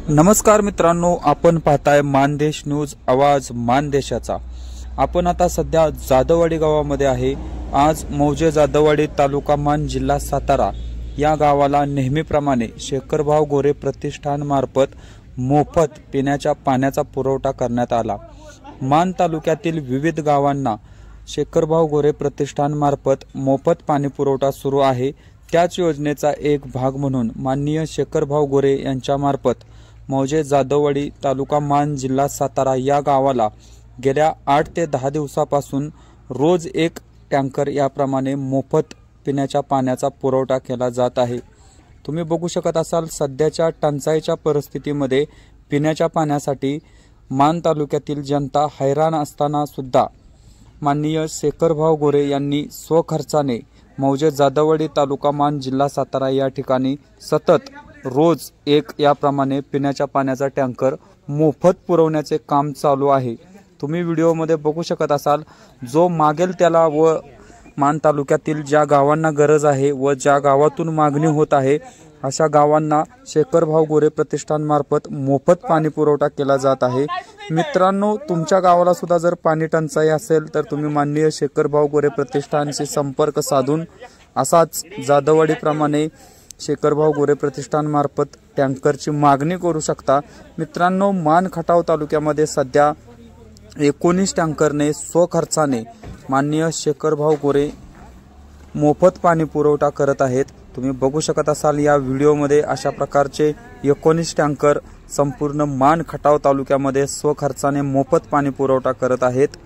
नमस्कार मित्रांनो, आपण पाहताय मानदेश न्यूज, आवाज मानदेशाचा। आपण आता सध्या जाधववाडी गावामध्ये आहे। आज मौजे जाधववाडी तालुका मान जिल्हा सातारा या गावाला नेहमीप्रमाणे शेखरभाऊ गोरे प्रतिष्ठान मार्फत मोफत पिण्याच्या पाण्याचा पुरवठा करण्यात आला। मान तालुक्यातील विविध गावांना शेखरभाऊ गोरे प्रतिष्ठान मार्फत मोफत पाणी पुरवठा सुरू आहे। त्याच योजनेचा एक भाग म्हणून माननीय शेखरभाऊ गोरे यांच्या मार्फत मौजे जाधववाडी तालुका मान जिल्हा सातारा या गावाला गेल्या 8 ते 10 दिवसापासून रोज एक टँकर याप्रमाणे मोफत पिण्याच्या पाण्याचा पुरवठा केला जात आहे। तुम्ही बघू शकत असाल, सध्याच्या टंचाईच्या परिस्थितीमध्ये पिण्याच्या पाण्यासाठी मान तालुक्यातील जनता हैराण असताना सुद्धा माननीय शेखरभाऊ गोरे यांनी स्वखर्चाने मौजे जाधववाडी तालुका मान जिल्हा सातारा या ठिकाणी सतत रोज एक याप्रमाणे पिण्याच्या पाण्याचा टँकर मोफत पुरवण्याचे काम चालू आहे। तुम्ही व्हिडिओमध्ये बघू शकत असाल, जो मागेल त्याला व मान तालुक्यातील ज्या गावांना गरज आहे व ज्या गावातून मागणी होत आहे अशा गावांना शेखरभाऊ गोरे प्रतिष्ठान मार्फत मोफत पाणी पुरवठा केला जात आहे। मित्रांनो, तुमच्या गावाला सुद्धा जर पाणी टंचाई असेल तर तुम्ही माननीय शेखरभाऊ गोरे प्रतिष्ठानशी संपर्क साधून असाच जाधववाडी प्रमाणे शेखरभाऊ गोरे प्रतिष्ठान मार्फत टँकरची मागणी करू शकता। मित्रांनो, मान खटाव तालुक्यामध्ये सध्या 19 टँकरने स्वखर्चाने माननीय शेखरभाऊ गोरे मोफत पाणी पुरवठा करत आहेत। तुम्ही बघू शकत असाल, या व्हिडिओमध्ये अशा प्रकारचे 19 टँकर संपूर्ण मान खटाव तालुक्यामध्ये स्वखर्चाने मोफत पाणी पुरवठा करत आहेत।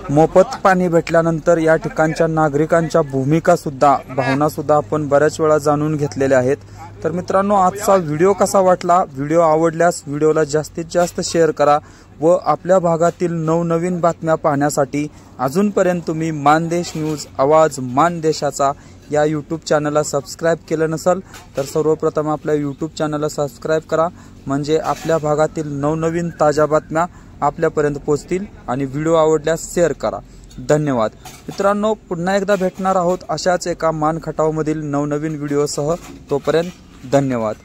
मोफत पाणी भेटल्यानंतर या ठिकाणच्या नागरिकांच्या भूमिका सुद्धा भावना सुद्धा आपण बऱ्याच वेळा जाणून घेतलेल्या आहेत। तर मित्रांनो, आजचा व्हिडिओ कसा वाटला? व्हिडिओ आवडल्यास व्हिडिओला जास्तीत जास्त शेअर करा व आपल्या भागातील नवनवीन बातम्या पाहण्यासाठी अजूनपर्यंत तुम्ही मानदेश न्यूज, आवाज मानदेशाचा या यूट्यूब चॅनलला सबस्क्राइब केलं नसेल तर सर्वप्रथम आपल्या यूट्यूब चॅनलला सबस्क्राइब करा, म्हणजे आपल्या भागातील नवनवीन ताज्या बातम्या आपल्यापर्यंत पोहोचतील। आणि व्हिडिओ आवडल्यास शेअर करा। धन्यवाद मित्रांनो, पुन्हा एकदा भेटणार आहोत अशाच एका मान खटावमधील नवनवीन व्हिडिओसह। तोपर्यंत धन्यवाद।